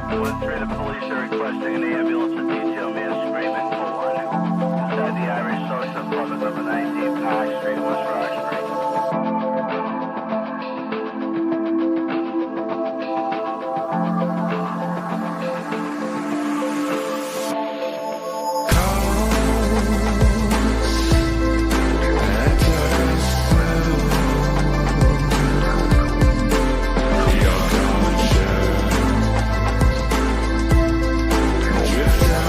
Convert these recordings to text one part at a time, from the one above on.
1-3, the police are requesting an ambulance to detail man screaming for one. Inside the Irish Social Club at number 19 Park Street, West Roxbury. Drift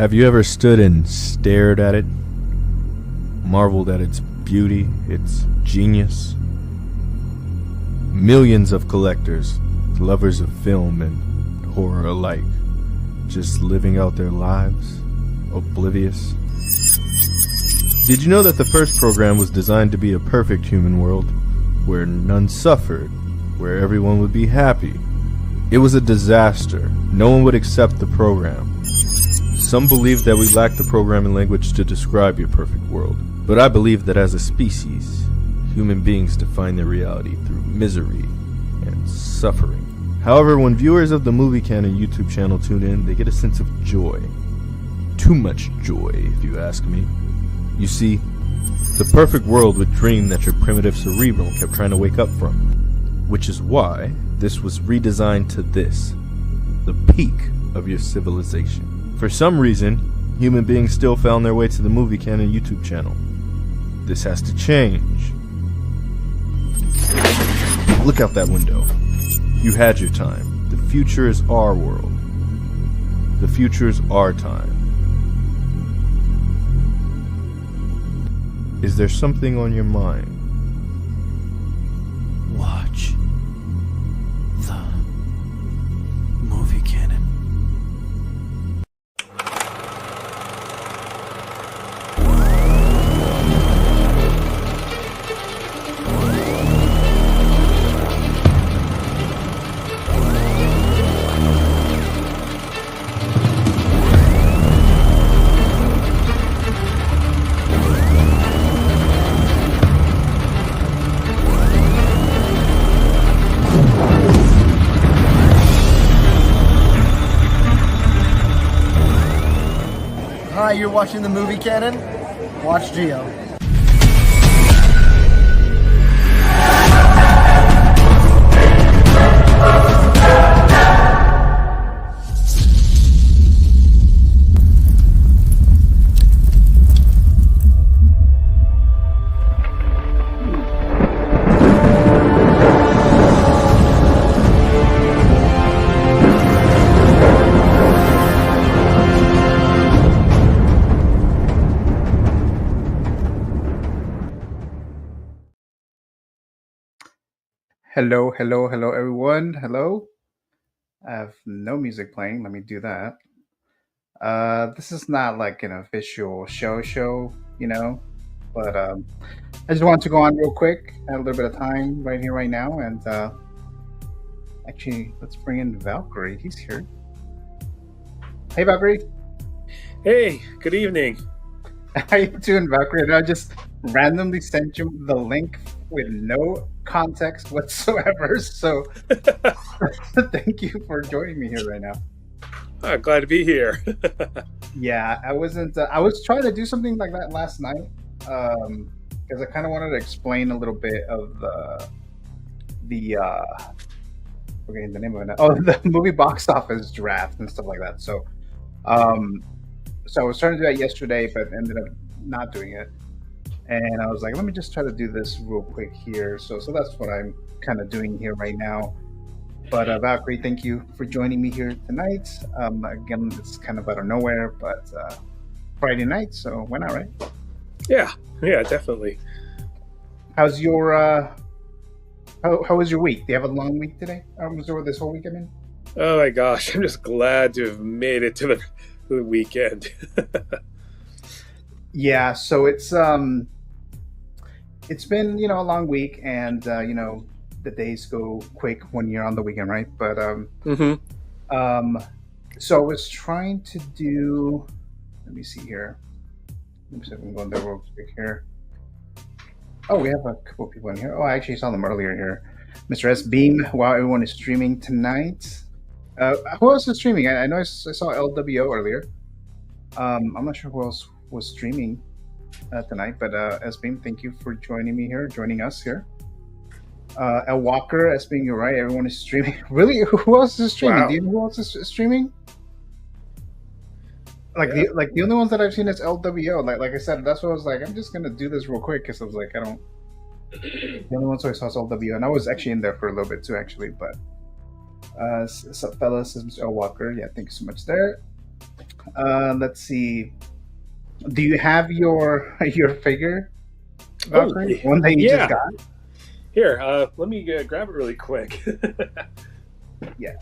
Have you ever stood and stared at it, marveled at its beauty, its genius? Millions of collectors, lovers of film and horror alike, just living out their lives, oblivious. Did you know that the first program was designed to be a perfect human world, where none suffered, where everyone would be happy? It was a disaster. No one would accept the program. Some believe that we lack the programming language to describe your perfect world, but I believe that as a species, human beings define their reality through misery and suffering. However, when viewers of the Movie Canon YouTube channel tune in, they get a sense of joy. Too much joy, if you ask me. You see, the perfect world would dream that your primitive cerebral kept trying to wake up from, which is why this was redesigned to this, the peak of your civilization. For some reason, human beings still found their way to the Movie Canon YouTube channel. This has to change. Look out that window. You had your time. The future is our world. The future is our time. Is there something on your mind? Watch the Movie Canon. Hi, you're watching the Movie Canon? Watch Geo. Hello, hello, hello, everyone. Hello. I have no music playing. Let me do that. This is not like an official show, but I just want to go on real quick. I have a little bit of time right here, right now, and actually, let's bring in Valkyrie. He's here. Hey, Valkyrie. Hey, good evening. How you doing, Valkyrie? And I just randomly sent you the link with no context whatsoever. So thank you for joining me here right now. Glad to be here. Yeah, I wasn't. I was trying to do something like that last night because I kind of wanted to explain a little bit of the forgetting the name of it. Oh, the movie box office draft and stuff like that. So I was trying to do that yesterday, but ended up not doing it. And I was like, let me just try to do this real quick here. So that's what I'm kind of doing here right now. But Valkyrie, thank you for joining me here tonight. Again, it's kind of out of nowhere, but Friday night, so why not, right? Yeah, definitely. How's your how was your week? Do you have a long week today? Was there this whole week? I mean, Oh my gosh, I'm just glad to have made it to the weekend. yeah. So it's been a long week, and the days go quick when you're on the weekend, right? But so I was trying to do. Let me see here. Let me see if I can go in there real quick here. Oh, we have a couple people in here. Oh, I actually saw them earlier here. Mr. S Beam. Wow, everyone is streaming tonight. Who else is streaming? I know I saw LWO earlier. I'm not sure who else was streaming tonight, but S Beam, thank you for joining us here. El Walker, S Beam, you're right. Everyone is streaming. Really? Who else is streaming? Wow. Do you know who else is streaming? Yeah. The only ones that I've seen is LWO. Like I said, that's what I was like. I'm just gonna do this real quick because I was like, I don't. The only ones I saw is LWO, and I was actually in there for a little bit too, actually. But fellas, is Mr. El Walker. Yeah, thank you so much there. Let's see. Do you have your your figure, Oh, Valkyrie? One that you just yeah. got? Here, let me grab it really quick. Yeah.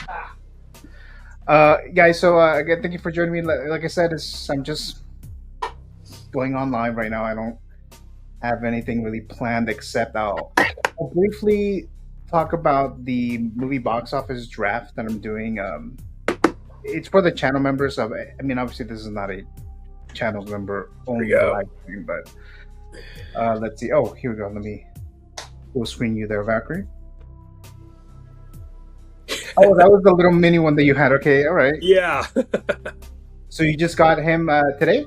Guys. So again, thank you for joining me. Like I said, I'm just going on live right now. I don't have anything really planned except I'll briefly talk about the movie box office draft that I'm doing. It's for the channel members. I mean, obviously, this is not a channel member only Here we go. live stream, but let's see. Oh, here we go. Let me full screen you there, Valkyrie. Oh, that was the little mini one that you had. Okay, all right. Yeah. So you just got him today?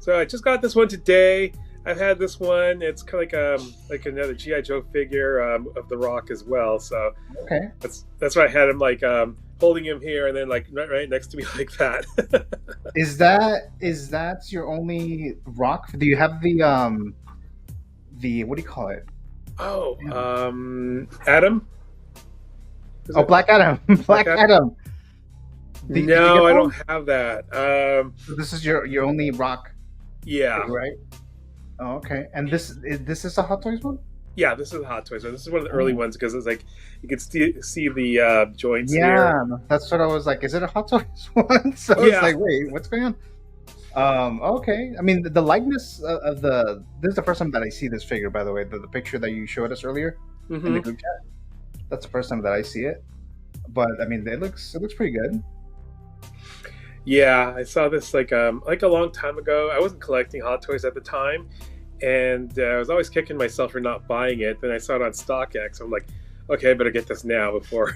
So I just got this one today. I've had this one. It's kind of like another GI Joe figure of The Rock as well. So Okay. that's why I had him holding him here and then right next to me like that. Is that your only Rock? Do you have the what do you call it? Oh, Adam. Is Oh, it? Black Adam. Black Adam? Adam. Did you No, get I one? don't have that. So this is your only Rock, Yeah, right? Oh, okay. And this is a Hot Toys one? yeah. This is a Hot Toys one. This is one of the early ones because it's like you can see the joints here. Yeah, that's what I was like. Is it a Hot Toys one? So Yeah. it's like, wait, what's going on? Okay. I mean, the likeness of this is the first time that I see this figure. By the way, the picture that you showed us earlier in the Mhm. group chat. That's the first time that I see it. But I mean, it looks pretty good. Yeah, I saw this like a long time ago. I wasn't collecting Hot Toys at the time, and I was always kicking myself for not buying it. Then I saw it on StockX. I'm like, okay, I better get this now before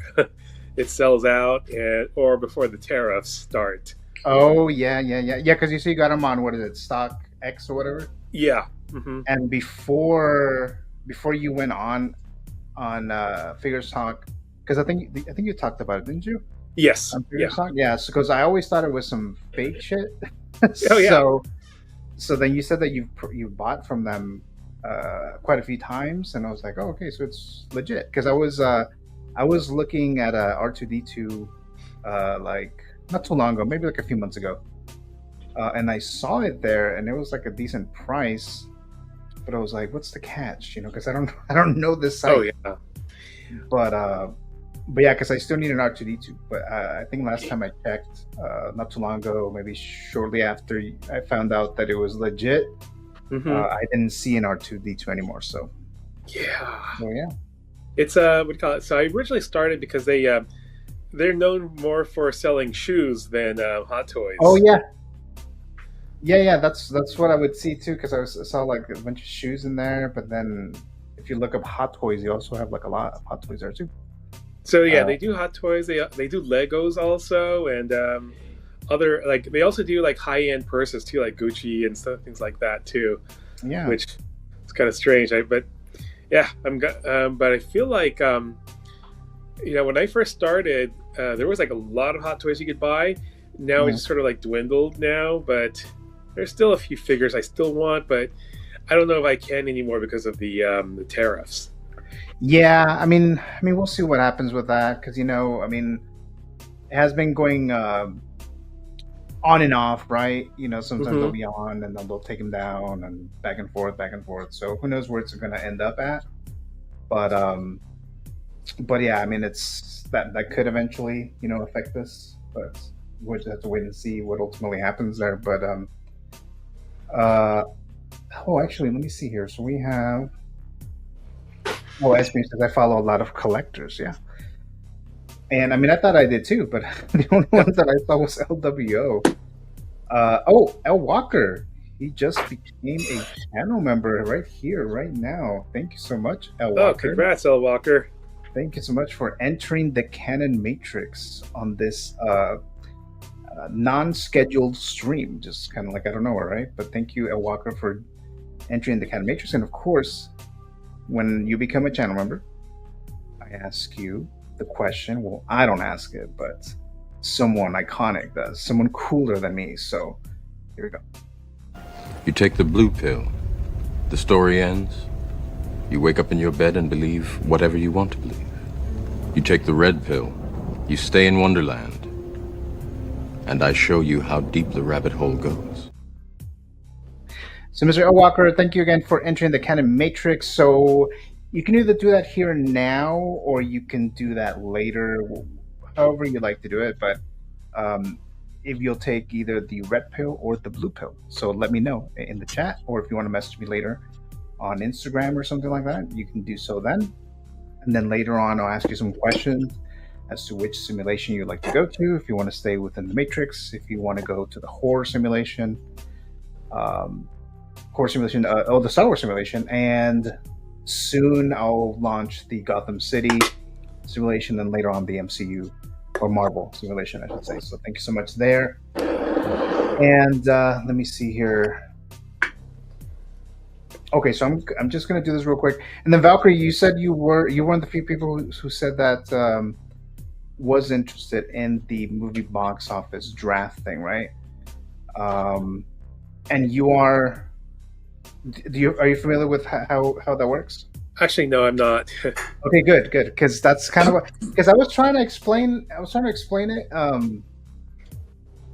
it sells out or before the tariffs start. Oh yeah. Because you see, you got them on what is it, Stock X or whatever. Yeah. Hmm. And before you went on Figures Talk, because I think you talked about it, didn't you? Yes. On Yeah. Figures Talk, yeah. Because I always thought it was some fake shit. Oh, yeah. So then you said that you bought from them quite a few times, and I was like, oh, okay, so it's legit. Because I was looking at a R2D2 like not too long ago, maybe like a few months ago, and I saw it there, and it was like a decent price. But I was like, what's the catch? Because I don't know this site. Oh yeah. But yeah, because I still need an R2D2. But I think last time I checked, not too long ago, maybe shortly after I found out that it was legit, Hmm. I didn't see an R2D2 anymore. So Yeah. yeah. It's what do you call it? So I originally started because they're known more for selling shoes than Hot Toys. Oh yeah. Yeah. That's what I would see too, because I saw like a bunch of shoes in there. But then if you look up Hot Toys, you also have like a lot of Hot Toys there too. So yeah, Uh, they do Hot Toys. They do Legos also, and other they also do like high end purses too, like Gucci and stuff, things like that too. Yeah. Which is kind of strange. But yeah, but I feel like when I first started, there was like a lot of Hot Toys you could buy. Now Mhm. it's just sort of like dwindled now, but there's still a few figures I still want, but I don't know if I can anymore because of the tariffs. Yeah, I mean, we'll see what happens with that because I mean, it has been going on and off, right? Sometimes Mhm. they'll be on and then they'll take them down and back and forth. So who knows where it's going to end up at? But yeah, I mean, it's that could eventually affect this, but we'll just have to wait and see what ultimately happens there. But actually, let me see here. So we have. Oh, Esme says I follow a lot of collectors, yeah. And I mean, I thought I did too, but the only ones that I saw was LWO. L Walker. He just became a channel member right here, right now. Thank you so much, L Oh, Walker. congrats, El Walker. Thank you so much for entering the Canon Matrix on this non-scheduled stream. Just kind of like out of nowhere, right? But thank you, El Walker, for entering the Canon Matrix. And of course, when you become a channel member, I ask you the question. Well, I don't ask it, but someone iconic does. Someone cooler than me. So here we go. You take the blue pill. The story ends. You wake up in your bed and believe whatever you want to believe. You take the red pill. You stay in Wonderland. and I show you how deep the rabbit hole goes. So, Mr. L. Walker, thank you again for entering the canon matrix. So, you can either do that here now, or you can do that later, however you like to do it. But if you'll take either the red pill or the blue pill, so let me know in the chat, or if you want to message me later on Instagram or something like that, you can do so then. And then later on, I'll ask you some questions as to which simulation you'd like to go to. If you want to stay within the Matrix, if you want to go to the horror simulation, the Star Wars simulation, and soon I'll launch the Gotham City simulation, and later on the MCU or Marvel simulation, I should say. So thank you so much there. And let me see here. Okay, so I'm just gonna do this real quick. And then Valkyrie, you said you were one of the few people who said that was interested in the movie box office draft thing, right? And you are. Are you familiar with how that works? Actually, no, I'm not. Okay, good, because that's kind of because I was trying to explain it,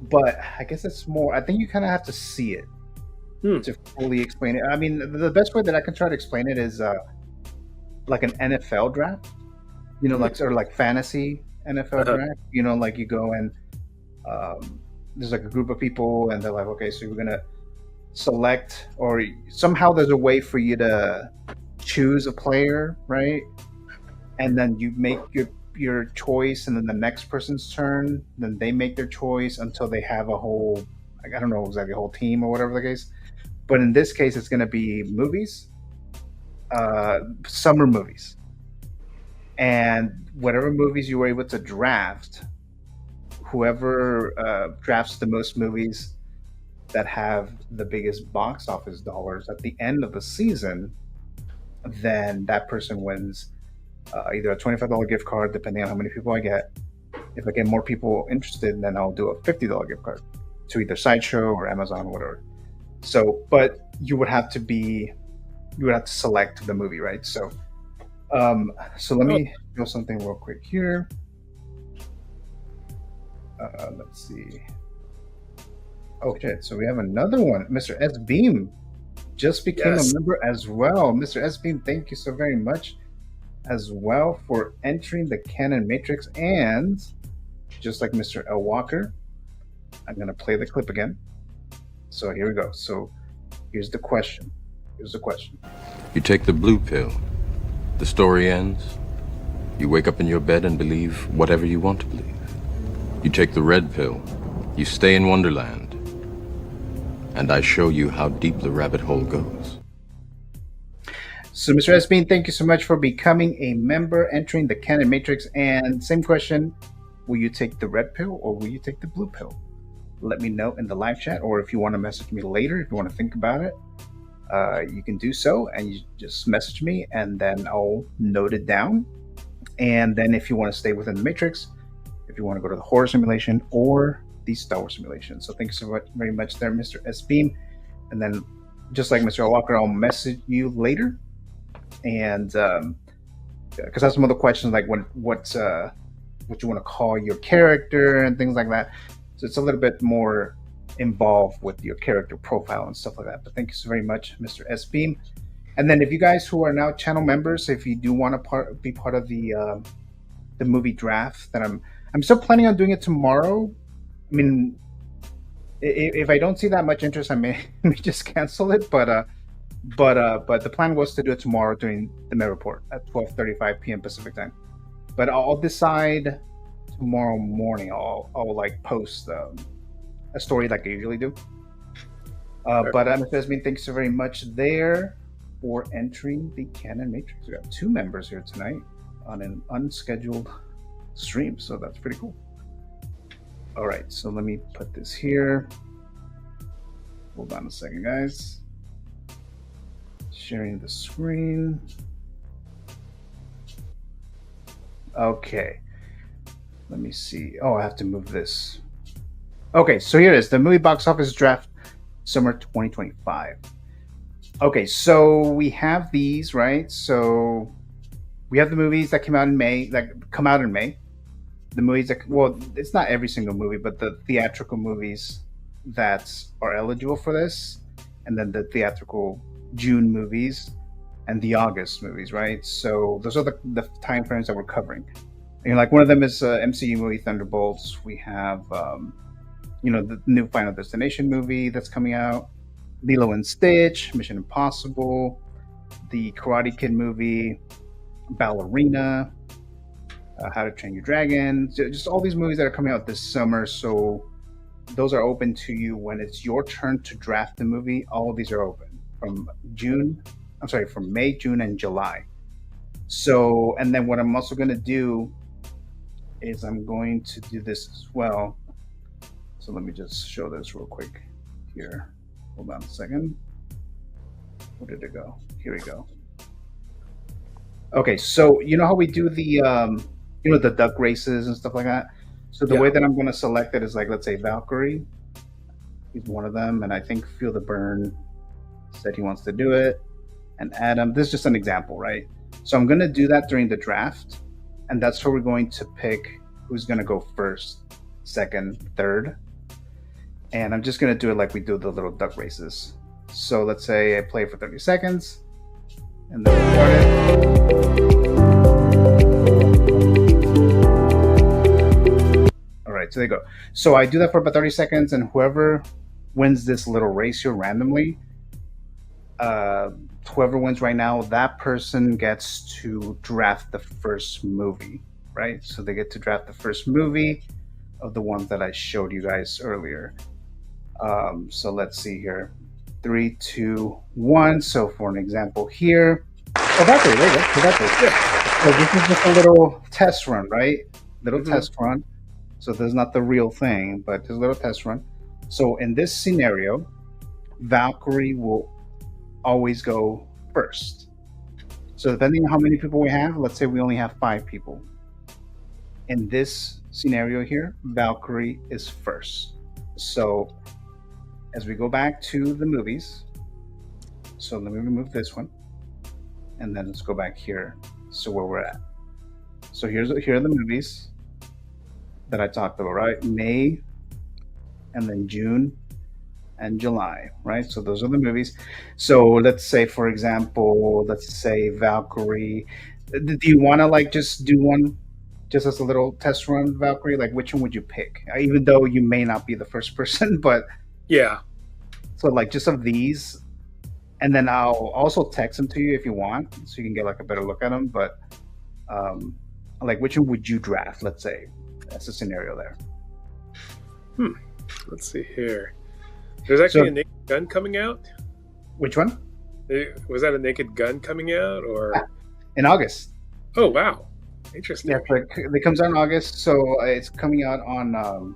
but I guess it's more. I think you kind of have to see it to fully explain it. I mean, the best way that I can try to explain it is like an NFL draft, like sort of like fantasy NFL draft. Like you go and there's like a group of people, and they're like, okay, so we're gonna select, or somehow there's a way for you to choose a player, right? And then you make your choice, and then the next person's turn, then they make their choice until they have a whole, I don't know exactly, a whole team or whatever the case. But in this case, it's going to be movies, summer movies, and whatever movies you were able to draft, whoever drafts the most movies that have the biggest box office dollars at the end of the season, then that person wins either a $25 gift card, depending on how many people I get. If I get more people interested, then I'll do a $50 gift card to either Sideshow or Amazon, whatever. So, but you would have to select the movie, right? So, so let me do something real quick here. Let's see. Oh shit! So we have another one. Mr. S. Beam just became a member as well. Mr. S. Beam, thank you so very much as well for entering the canon matrix. And just like Mr. L. Walker, I'm going to play the clip again. So here we go. So here's the question. You take the blue pill. The story ends. You wake up in your bed and believe whatever you want to believe. You take the red pill. You stay in Wonderland. And I show you how deep the rabbit hole goes. So, Mr. S. Bean, thank you so much for becoming a member, entering the canon matrix. And same question, will you take the red pill or will you take the blue pill? Let me know in the live chat, or if you want to message me later, if you want to think about it, you can do so, and you just message me, and then I'll note it down. And then if you want to stay within the matrix, if you want to go to the horror simulation or the Star Wars simulation. So thank you so much, very much there, Mr. S. Beam. And then just like Mr. Walker, I'll message you later. And because I have some other questions, like what you want to call your character and things like that. So it's a little bit more involved with your character profile and stuff like that. But thank you so very much, Mr. S. Beam. And then if you guys who are now channel members, if you do want to be part of the movie draft, then I'm still planning on doing it tomorrow. I mean, if I don't see that much interest, I may just cancel it. But the plan was to do it tomorrow during the Met Report at 12:35 p.m. Pacific time. But I'll decide tomorrow morning. I'll like post a story like I usually do. But Mr. Esmin, thanks so very much there for entering the canon matrix. We got 2 members here tonight on an unscheduled stream, so that's pretty cool. All right, so let me put this here. Hold on a second, guys. Sharing the screen. Okay. Let me see. Oh, I have to move this. Okay, so here it is. The movie box office draft summer 2025. Okay, so we have these, right? So we have the movies that come out in May. the movies that, well, it's not every single movie, but the theatrical movies that are eligible for this, and then the theatrical June movies and the August movies, right? So those are the time frames that we're covering. And like one of them is MCU movie Thunderbolts. We have the new Final Destination movie that's coming out, Lilo and Stitch, Mission Impossible, the Karate Kid movie, Ballerina, How to Train Your Dragon, just all these movies that are coming out this summer. So those are open to you when it's your turn to draft the movie. All of these are open from May, June, and July. So, and then what I'm also going to do is I'm going to do this as well. So let me just show this real quick here. Hold on a second. Where did it go? Here we go. Okay, so you know how we do the the duck races and stuff like that? So the way that I'm going to select it is like, let's say Valkyrie. He's one of them, and I think Feel the Burn said he wants to do it. And Adam, this is just an example, right? So I'm going to do that during the draft, and that's where we're going to pick who's going to go first, second, third. And I'm just going to do it like we do the little duck races. So let's say I play for 30 seconds, and then we start it. All right, so there you go. So I do that for about 30 seconds, and whoever wins this little race here randomly, whoever wins right now, that person gets to draft the first movie, right? So they get to draft the first movie of the ones that I showed you guys earlier. So let's see here. 3, 2, 1. So for an example here, there you go. So this is just a little test run, right? Test run. So this is not the real thing, but just a little test run. So in this scenario, Valkyrie will always go first. So depending on how many people we have, let's say we only have 5 people. In this scenario here, Valkyrie is first. So as we go back to the movies, so let me remove this one, and then let's go back here. So where we're at. So here are the movies that I talked about, right? May, and then June, and July, right? So those are the movies. So let's say, for example, Valkyrie. Do you want to like just do one, just as a little test run, Valkyrie? Like, which one would you pick? Even though you may not be the first person, but yeah. So like just of these, and then I'll also text them to you if you want, so you can get like a better look at them. But like, which one would you draft? Let's say that's a scenario there. Let's see here. There's actually a Naked Gun coming out. Which one? Was that a Naked Gun coming out, or in August? Oh wow, interesting. Yeah, it comes out in August, so it's coming out on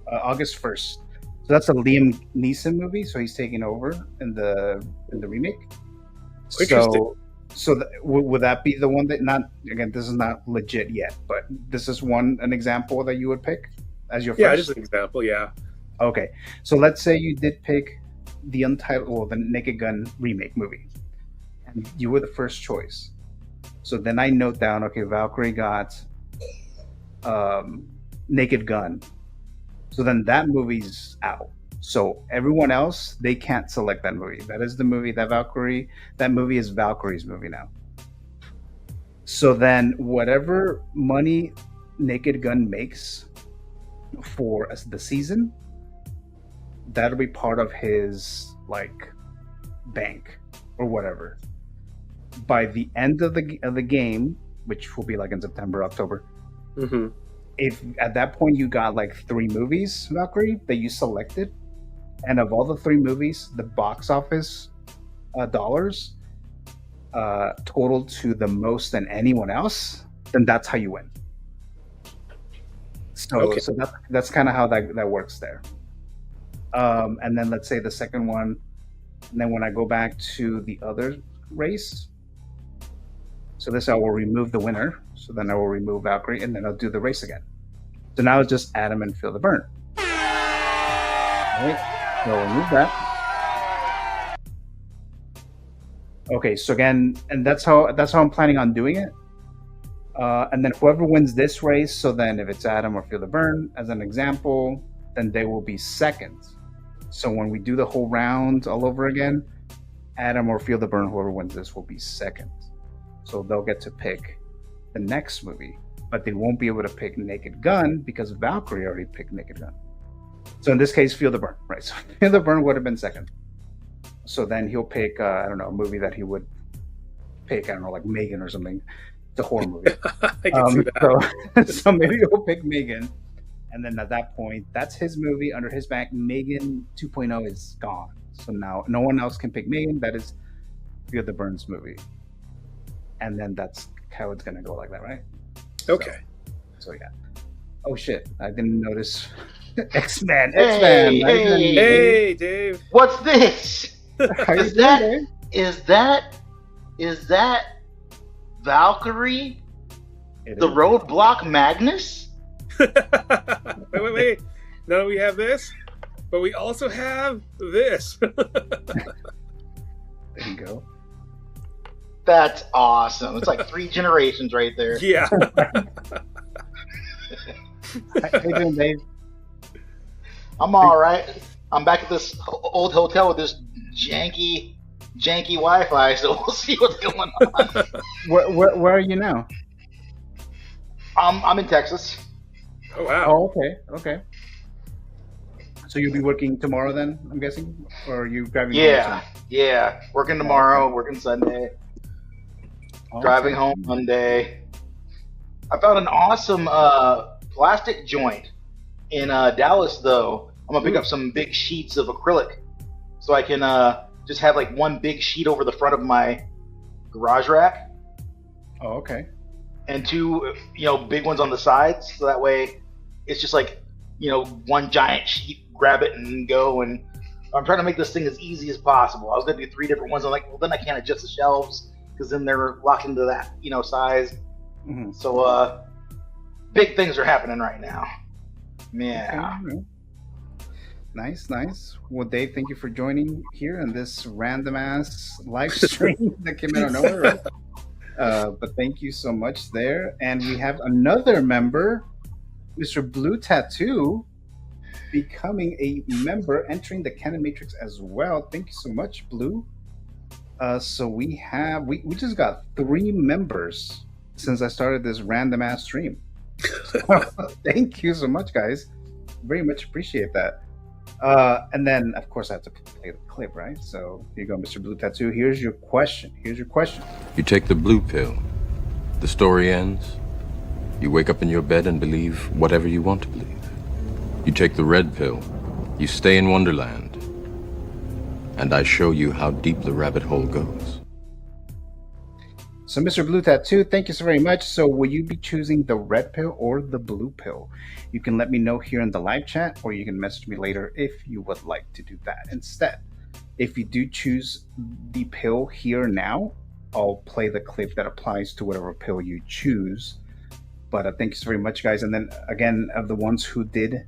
August 1st. So that's a Liam Neeson movie. So he's taking over in the remake. Interesting. So would that be the one that this is not legit yet, but this is an example that you would pick as your first? Yeah, just an example. Yeah. Okay, so let's say you did pick the the Naked Gun remake movie, and you were the first choice. So then I note down, okay, Valkyrie got Naked Gun. So then that movie's out. So everyone else, they can't select that movie. That is the movie that movie is Valkyrie's movie now. So then whatever money Naked Gun makes for the season, that'll be part of his like bank or whatever. By the end of the game, which will be like in September, October, if at that point you got like 3 movies, Valkyrie, that you selected, and of all the 3 movies, the box office dollars total to the most than anyone else, then that's how you win. So that's kind of how that works there. And then let's say the second one, and then when I go back to the other race, so this I will remove the winner. So then I will remove Valkyrie, and then I'll do the race again. So now it's just Adam and Feel the Burn. All right, so I'll remove that. Okay, so again, and that's how I'm planning on doing it. And then whoever wins this race, so then if it's Adam or Feel the Burn, as an example, then they will be second. So when we do the whole round all over again, Adam or Feel the Burn, whoever wins this, will be second. So they'll get to pick the next movie, but they won't be able to pick Naked Gun because Valkyrie already picked Naked Gun. So in this case, Feel the Burn, right? So Feel the Burn would have been second. So then he'll pick, I don't know, a movie that he would pick, I don't know, like Megan or something. It's a horror movie. I can see that. So maybe he'll pick Megan. And then at that point, that's his movie under his back. Megan 2.0 is gone. So now no one else can pick Megan. That is Feel the Burn's movie. And then that's how it's going to go like that, right? Okay. So yeah. Oh, shit. I didn't notice. X-Men. Hey, X-Men. Hey, Dave. What's this? How you Is doing, that Dave? is that Valkyrie, It the is. Roadblock Magnus? wait. Now we have this, but we also have this. There you go. That's awesome. It's like 3 generations right there. Yeah. How you doing, Dave? I'm all right. I'm back at this old hotel with this janky Wi-Fi, so we'll see what's going on. Where are you now? I'm in Texas. Oh, wow. Oh, okay. So you'll be working tomorrow then, I'm guessing? Or are you driving Yeah. Working tomorrow, working Sunday, home? driving home Monday. I found an awesome plastic joint in Dallas, though. I'm gonna pick up some big sheets of acrylic, so I can just have like one big sheet over the front of my garage rack, Oh, okay. and 2, big ones on the sides. So that way, it's just like, one giant sheet, grab it and go. And I'm trying to make this thing as easy as possible. I was gonna do 3 different ones. I'm like, well, then I can't adjust the shelves because then they're locked into that, size. Mm-hmm. So, big things are happening right now. Yeah. Okay. Nice. Well, Dave, thank you for joining here in this random ass live stream that came out of nowhere. Right? But thank you so much there. And we have another member, Mr. Blue Tattoo, becoming a member, entering the Canon Matrix as well. Thank you so much, Blue. So we just got 3 members since I started this random ass stream. So, thank you so much, guys. Very much appreciate that. And then, of course, I have to play the clip, right? So here you go, Mr. Blue Tattoo. Here's your question. You take the blue pill. The story ends. You wake up in your bed and believe whatever you want to believe. You take the red pill. You stay in Wonderland. And I show you how deep the rabbit hole goes. So, Mr. Blue Tattoo, thank you so very much. So, will you be choosing the red pill or the blue pill? You can let me know here in the live chat, or you can message me later if you would like to do that instead. If you do choose the pill here now, I'll play the clip that applies to whatever pill you choose. But thank you so very much, guys. And then, again, of the ones who did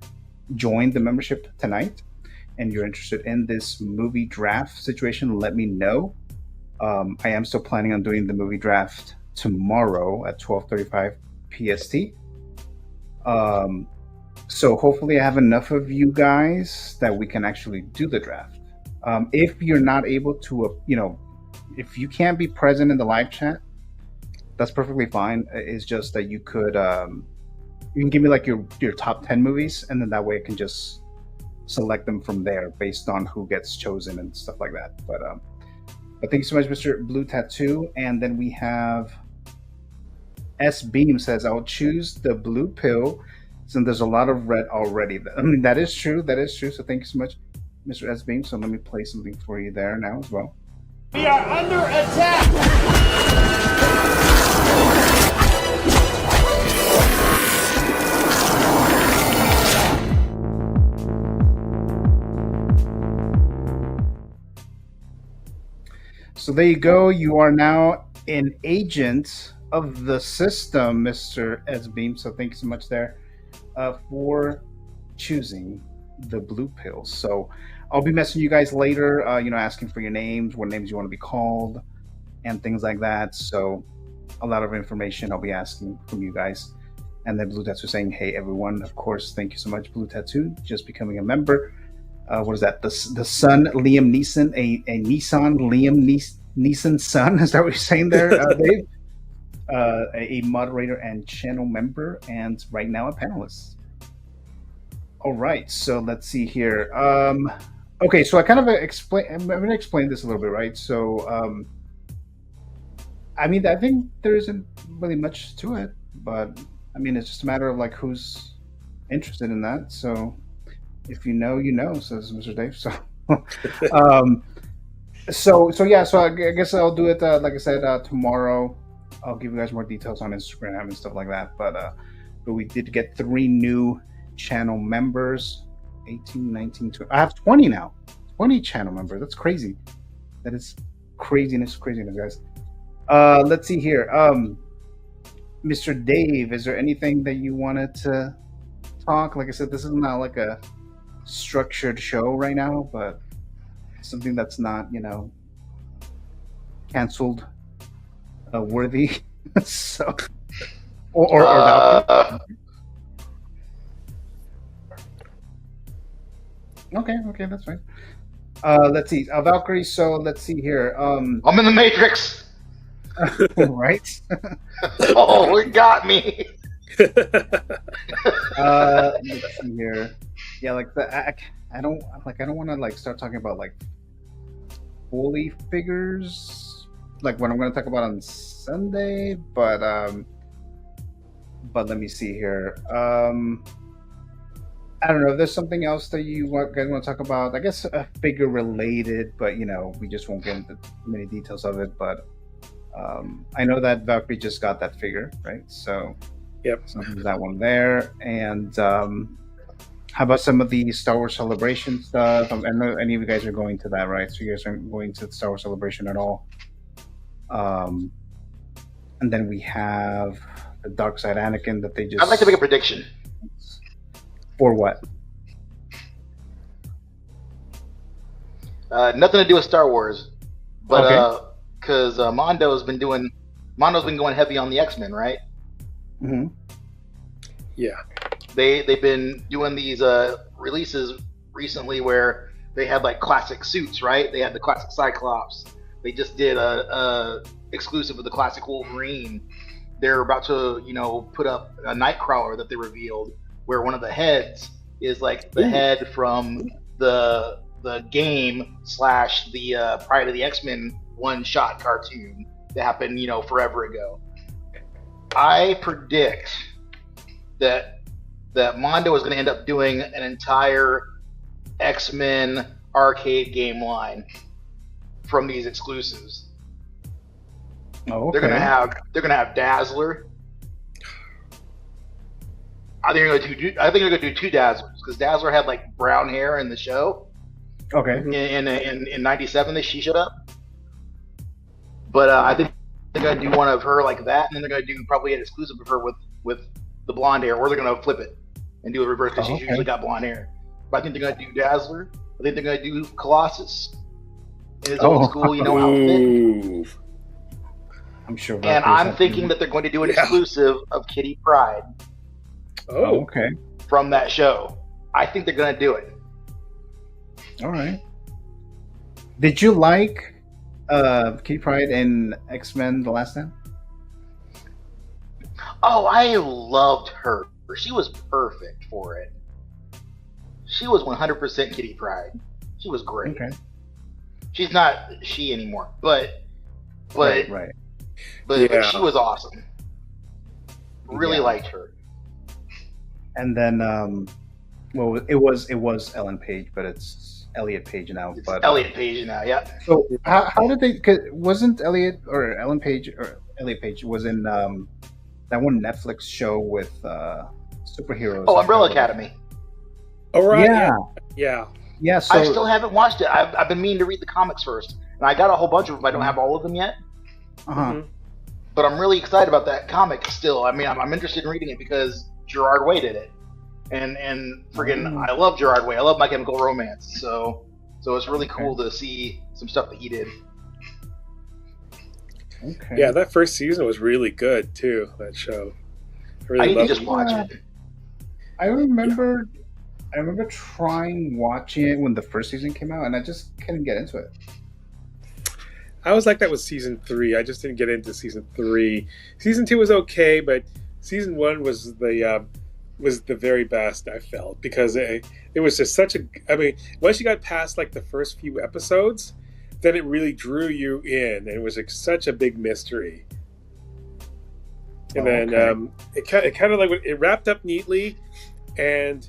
join the membership tonight and you're interested in this movie draft situation, let me know. I am still planning on doing the movie draft tomorrow at 12:35 PST. So hopefully I have enough of you guys that we can actually do the draft. If you're not able to, if you can't be present in the live chat, that's perfectly fine. It's just that you could, you can give me like your top 10 movies, and then that way I can just select them from there based on who gets chosen and stuff like that. But thank you so much, Mr. Blue Tattoo. And then we have S Beam says, I'll choose the blue pill since there's a lot of red already. I mean, that is true. So thank you so much, Mr. S Beam. So let me play something for you there now as well. We are under attack! So there you go. You are now an agent of the system, Mr. S Beam. So thank you so much there for choosing the blue pill. So I'll be messaging you guys later, asking for your names, what names you want to be called, and things like that. So a lot of information I'll be asking from you guys. And then Blue Tattoo saying, "Hey everyone, of course, thank you so much, Blue Tattoo, just becoming a member." What is that? The son Liam Neeson, a Nissan Liam Neeson's son. Is that what you're saying there, Dave? A moderator and channel member, and right now a panelist. All right, so let's see here. Okay, so I kind of I'm going to explain this a little bit, right? So, I mean, I think there isn't really much to it, but I mean, it's just a matter of like who's interested in that. So, if you know, you know, says Mr. Dave. So, so yeah. So I guess I'll do it. Like I said, tomorrow. I'll give you guys more details on Instagram and stuff like that. But we did get 3 new channel members. 18, 19, 20. I have 20 now. 20 channel members. That's crazy. That is craziness, guys. Let's see here. Mr. Dave, is there anything that you wanted to talk? Like I said, this is not like a structured show right now, but something that's not, canceled worthy. So, or Okay, that's fine. Let's see. Valkyrie, so let's see here. I'm in the Matrix. Right? Oh, it got me. Let's see here. Yeah, like I don't want to like start talking about like fully figures, like what I'm going to talk about on Sunday, but let me see here. I don't know if there's something else that you guys want to talk about. I guess figure related, but we just won't get into many details of it. But I know that Valkyrie just got that figure, right? So yep, so there's that one there. And how about some of the Star Wars Celebration stuff? I know any of you guys are going to that, right? So you guys aren't going to the Star Wars Celebration at all. And then we have the Dark Side Anakin that they just... I'd like to make a prediction. For what? Nothing to do with Star Wars, but because Mondo's been going heavy on the X-Men, right? Mm-hmm. Yeah. They've been doing these releases recently where they had like classic suits, right? They had the classic Cyclops. They just did a exclusive of the classic Wolverine. They're about to, put up a Nightcrawler that they revealed, where one of the heads is like the head from the game / the Pride of the X-Men one-shot cartoon that happened, forever ago. I predict that Mondo is going to end up doing an entire X-Men arcade game line from these exclusives. Oh, okay. They're gonna have Dazzler. I think they're gonna do 2 Dazzlers, because Dazzler had like brown hair in the show. Okay. In '97, she showed up. But I think they're gonna do one of her like that, and then they're gonna do probably an exclusive of her with the blonde hair, or they're gonna flip it and do a reverse, because she's usually got blonde hair. But I think they're gonna do Dazzler. I think they're gonna do Colossus in his old school, outfit. I'm sure. And I'm thinking that they're going to do an exclusive of Kitty Pryde. Oh, okay. From that show. I think they're going to do it. All right. Did you like Kitty Pryde in X-Men The Last Stand? Oh, I loved her. She was perfect for it. She was 100% Kitty Pryde. She was great. Okay. She's not she anymore, but right. But she was awesome. Really liked her. And then, well, it was Ellen Page, but it's Elliot Page now. It's Elliot Page now, yeah. So how did they? Cause wasn't Elliot or Ellen Page or Elliot Page was in that one Netflix show with superheroes? Oh, Umbrella Academy. Oh, right. Yeah. Yeah. So I still haven't watched it. I've been meaning to read the comics first, and I got a whole bunch of them. I don't have all of them yet. But I'm really excited about that comic still. I mean, I'm interested in reading it because Gerard Way did it, and friggin' I love Gerard Way. I love My Chemical Romance. So it's really cool to see some stuff that he did. Okay. Yeah, that first season was really good too. That show. I I really need to loved just it. watch it. I remember trying watching it when the first season came out, and I just couldn't get into it. I was like that with season 3. I just didn't get into season 3. Season 2 was okay, but season 1 was the very best I felt, because it was just such a. I mean, once you got past like the first few episodes, then it really drew you in, and it was like such a big mystery. And then it kind of like it wrapped up neatly, and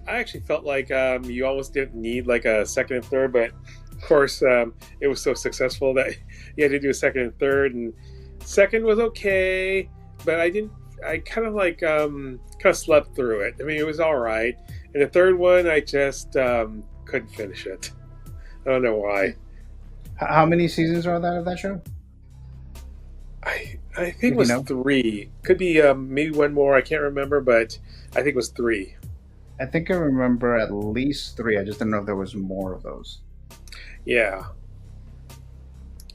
I actually felt like you almost didn't need like a second and third, but of course it was so successful that you had to do a second and third. And second was okay, but I kind of slept through it. I mean, it was all right. And the third one, I just couldn't finish it. I don't know why. How many seasons are there of that show? I think it was 3. Could be maybe one more. I can't remember, but I think it was 3. I think I remember at least 3. I just didn't know if there was more of those. Yeah.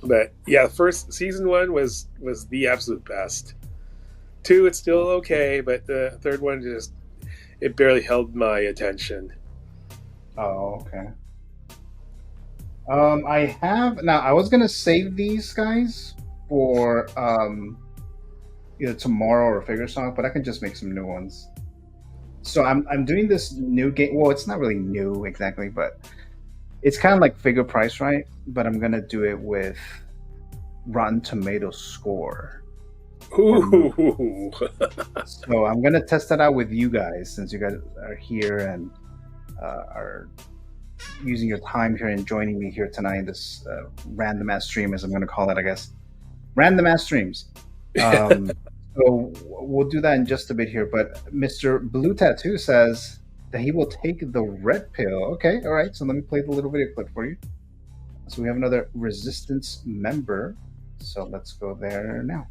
But yeah, the first season 1 was the absolute best. 2, it's still okay, but the third one it barely held my attention. Oh, okay. I was gonna save these guys for either tomorrow or Figure Song, but I can just make some new ones. So I'm doing this new game. Well, it's not really new exactly, but it's kind of like Figure Price Right, but I'm gonna do it with Rotten Tomatoes score. Ooh. So I'm gonna test that out with you guys, since you guys are here and are using your time here and joining me here tonight in this random ass stream, as I'm gonna call it, I guess. Random ass streams. So we'll do that in just a bit here. But Mr. Blue Tattoo says that he will take the red pill. Okay, all right. So let me play the little video clip for you. So we have another Resistance member. So let's go there now.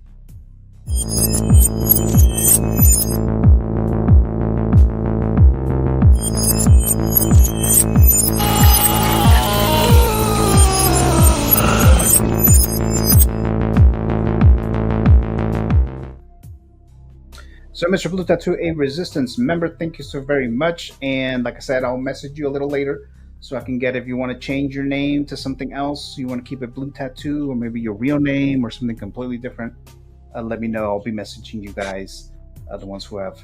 So, Mr. Blue Tattoo, a Resistance member, thank you so very much. And like I said, I'll message you a little later so I can get, if you want to change your name to something else, you want to keep it Blue Tattoo, or maybe your real name or something completely different, let me know. I'll be messaging you guys, the ones who have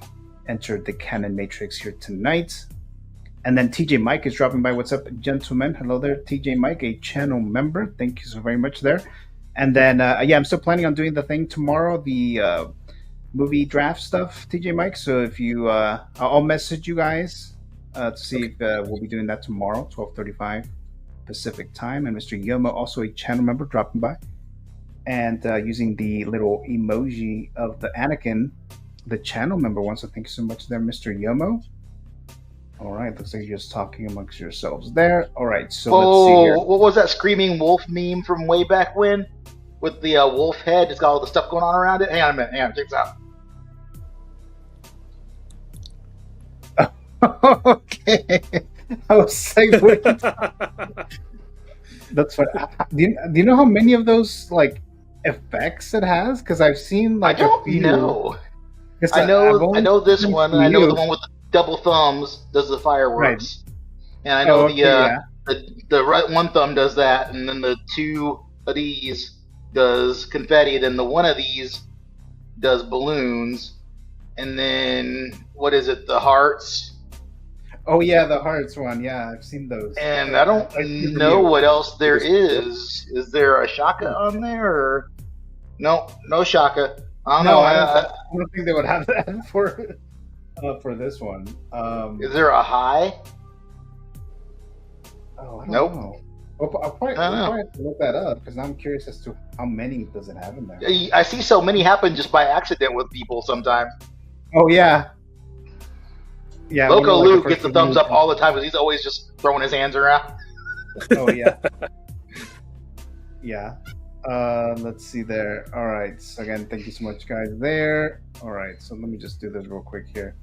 entered the Canon Matrix here tonight. And then TJ Mike is dropping by. What's up, gentlemen? Hello there, TJ Mike, a channel member. Thank you so very much there. And then, I'm still planning on doing the thing tomorrow, the movie draft stuff, TJ Mike. So if you, I'll message you guys to see if we'll be doing that tomorrow, 12:35 Pacific time. And Mr. Yomo, also a channel member, dropping by and using the little emoji of the Anakin, the channel member one. So thank you so much there, Mr. Yomo. All right, looks like you're just talking amongst yourselves there. All right, so let's see here. What was that screaming wolf meme from way back when? With the wolf head, it's got all the stuff going on around it. Hang on a minute, check this out. Okay, I was like, wait. That's what. Do you know how many of those like effects it has? Because I've seen like I don't know. I know this one. And I know the one with the double thumbs does the fireworks, and I know the right one thumb does that, and then the two of these does confetti. Then the one of these does balloons, and then what is it? The hearts. Oh yeah, the hearts one. Yeah, I've seen those. And I don't know what else there is. Is there a Shaka on there? Or... No Shaka. I don't know. I don't think they would have that for this one. Is there a high? Oh, I don't know. I'll probably have to look that up, because I'm curious as to how many does it have in there. I see so many happen just by accident with people sometimes. Oh yeah. Yeah, Loco Luke gets the thumbs up all the time because he's always just throwing his hands around. Oh yeah. Yeah. Let's see there. All right. So again, thank you so much, guys. There. All right. So let me just do this real quick here.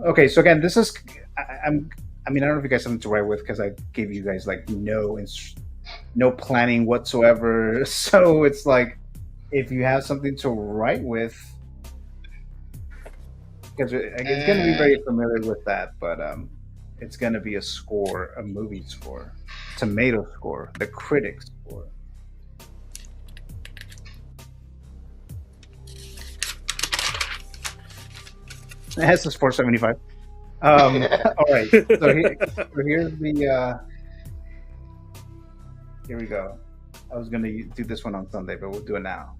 Okay. So again, this is. I mean, I don't know if you guys have something to write with, because I gave you guys like no no planning whatsoever. So it's like if you have something to write with, because it's going to be very familiar with that, but it's going to be a score, a movie score, tomato score, the critic score. This is 475. All right, so here's the. Here we go. I was going to do this one on Sunday, but we'll do it now.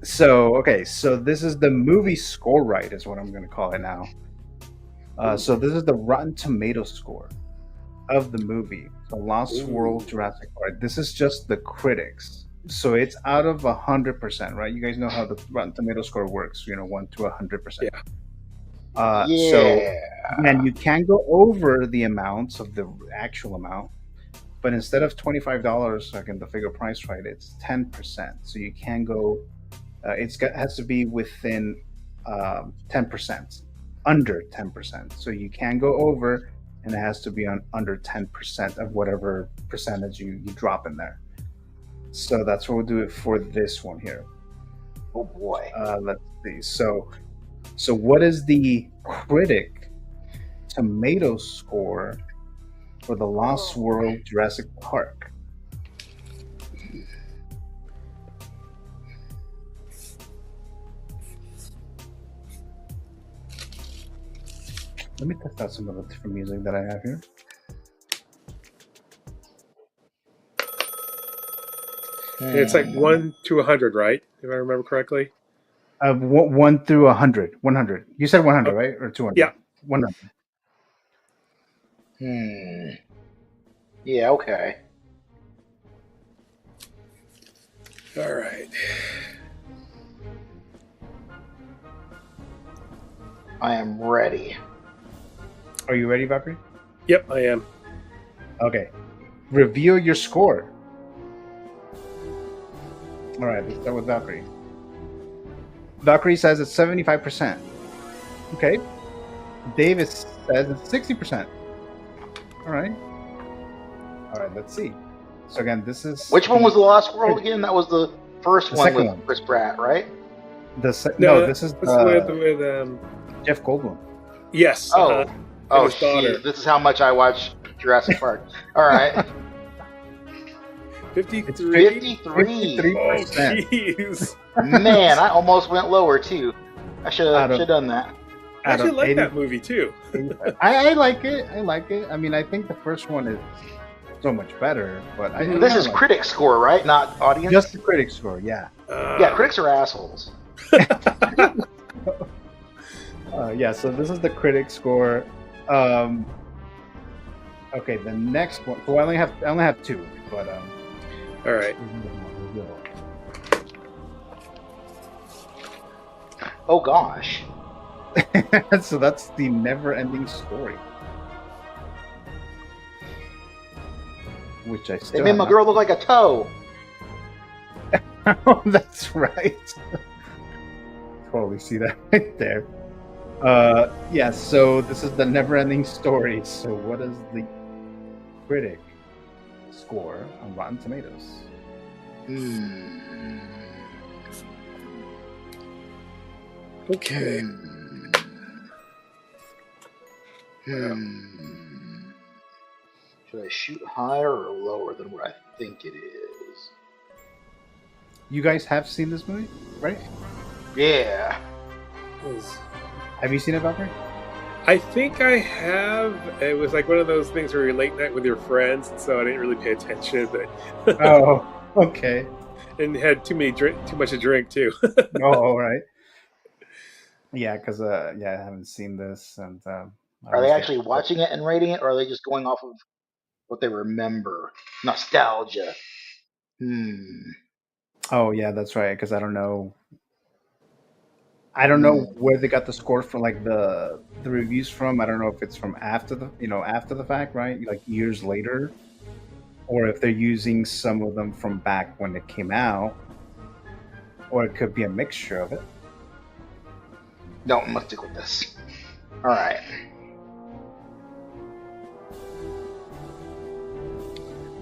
So, okay, so this is the movie score right, is what I'm going to call it now. So this is the Rotten Tomato score of the movie, The Lost World Jurassic Park. This is just the critics. So it's out of 100%, right? You guys know how the Rotten Tomato score works, 1 to 100%. Yeah. So, and you can go over the amounts of the actual amount, but instead of $25, I get the figure price right, it's 10%. So you can go, has to be within 10%, under 10%. So you can go over, and it has to be on under 10% of whatever percentage you drop in there. So that's what we'll do it for this one here. Oh boy. Let's see. So what is the critic tomato score for The Lost World Jurassic Park? Let me test out some of the different music that I have here. It's like 1 to 100, right? If I remember correctly. 1 through 100. 100. You said 100, right? Or 200? Yeah. 100. Yeah, okay. All right. I am ready. Are you ready, Valkyrie? Yep, I am. Okay. Reveal your score. All right, let's start with Valkyrie. Valkyrie says it's 75%. Okay. Davis says it's 60%. All right. All right, let's see. So again, this is... Which one was The Lost World again? That was the first one second with one. Chris Pratt, right? This is with Jeff Goldblum. Yes. Oh, his daughter. shit. This is how much I watch Jurassic Park. All right. 53. 53. Oh, jeez. Man, I almost went lower too. I should have done that. I actually like that movie too. I like it. I like it. I mean, I think the first one is so much better, but This is critic score, right? Not audience? Just the critic score, yeah. Yeah, critics are assholes. Yeah, so this is the critic score. Okay, the next one. So I only have two, but all right. Oh gosh. So that's the Never-Ending Story, which I still They made my girl look like a toe. Oh, that's right. Totally see that right there. Yeah, so this is the Never-Ending Story. So what is the critic score on Rotten Tomatoes? Okay. Should I shoot higher or lower than what I think it is? You guys have seen this movie, right? Yeah. Have you seen it, Valkyrie? I think I have. It was like one of those things where you're late night with your friends, and so I didn't really pay attention. But Oh, okay. and had too much to drink too. Oh, all right. Yeah, because I haven't seen this, and Are they actually watching it and rating it, or are they just going off of what they remember? Nostalgia. Oh, yeah, that's right. Because I don't know. I don't know where they got the score from, like the reviews from. I don't know if it's from after the fact, right? Like years later, or if they're using some of them from back when it came out, or it could be a mixture of it. No, let's stick with this. All right.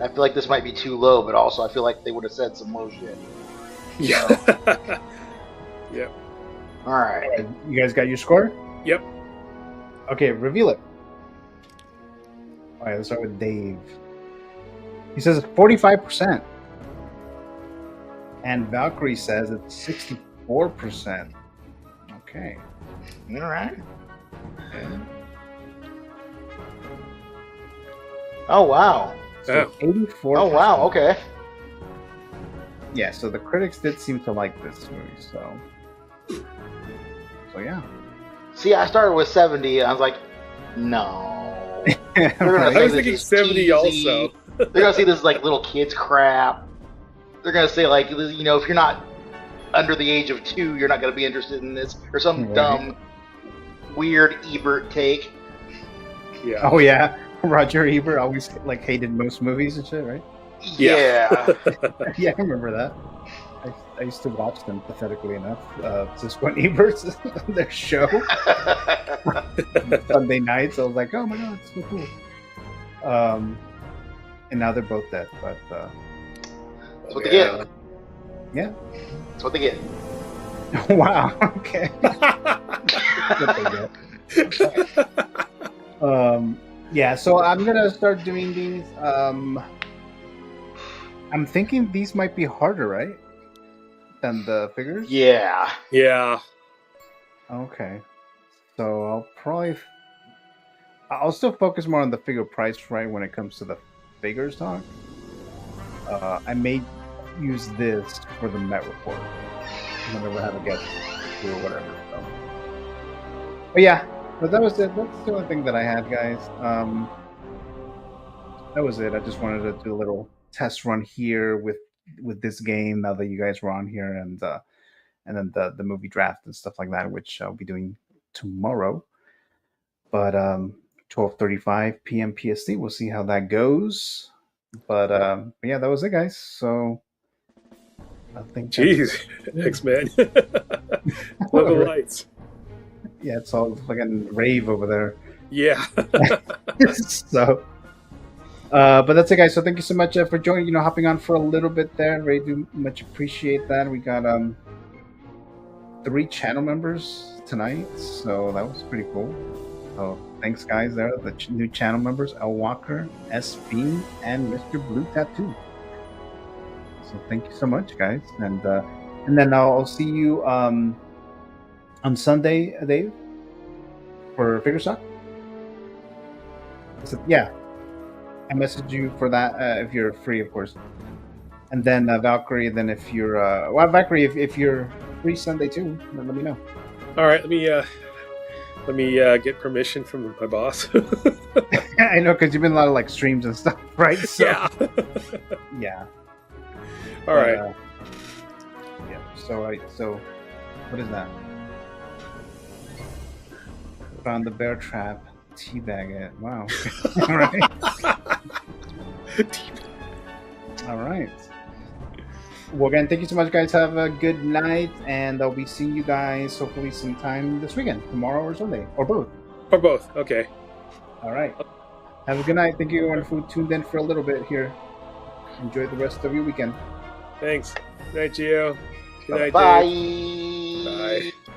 I feel like this might be too low, but also I feel like they would have said some more shit. Yeah. Yep. All right. You guys got your score? Yep. Okay, reveal it. All right, let's start with Dave. He says it's 45%. And Valkyrie says it's 64%. Okay. All right. Oh, wow. So 84%. Oh, wow. Okay. Yeah, so the critics did seem to like this movie, so yeah. See, I started with 70. I was like, no. They're gonna Right? say I was this thinking is 70 cheesy. also. They're gonna say this is like little kids crap. They're gonna say like, you know, if you're not under the age of 2, you're not gonna be interested in this, or some Right. dumb, weird Ebert take. Yeah. Oh yeah, Roger Ebert always like hated most movies and shit, right? Yeah. Yeah, I remember that. I used to watch them, pathetically enough. Cisco and Ebert's their show Sunday nights. I was like, oh my god, it's so cool. And now they're both dead, but That's what they get. yeah. That's what they get. Wow. Okay. That's what they get. Yeah. So I'm gonna start doing these. I'm thinking these might be harder, right? Than the figures? Yeah. Yeah. Okay. So I'll still focus more on the figure price, right, when it comes to the figures talk. I may use this for the Met report whenever I have a guest or whatever. So. But yeah, but that was it. That's the only thing that I had, guys. That was it. I just wanted to do a little test run here with this game now that you guys were on here, and then the movie draft and stuff like that, which I'll be doing tomorrow. But 12:35 p.m. PST. We'll see how that goes. But yeah, that was it, guys. So I think. Jeez, X-Men. Love the lights. Yeah, it's all fucking rave over there. Yeah. So. But that's it, guys. So thank you so much for joining. Hopping on for a little bit there. Really do much appreciate that. We got 3 channel members tonight, so that was pretty cool. So thanks, guys. There, the new channel members: L Walker, S Bean, and Mr. Blue Tattoo. So thank you so much, guys. And then I'll see you on Sunday, Dave, for Figure Stock. So, yeah. I message you for that if you're free, of course. And then Valkyrie, then if you're Valkyrie, if you're free Sunday too, then let me know. All right, let me get permission from my boss. I know, because you've been a lot of like streams and stuff, right? So, Yeah. Yeah. All right. Yeah. So what is that? Found the bear trap. Teabag it. Wow. All right. All right. Well, again, thank you so much, guys. Have a good night, and I'll be seeing you guys hopefully sometime this weekend, tomorrow or Sunday, or both. Or both. Okay. All right. Have a good night. Thank you, everyone, who tuned in for a little bit here. Enjoy the rest of your weekend. Thanks. Good night, Gio. Good night, Bye. Dave. Bye.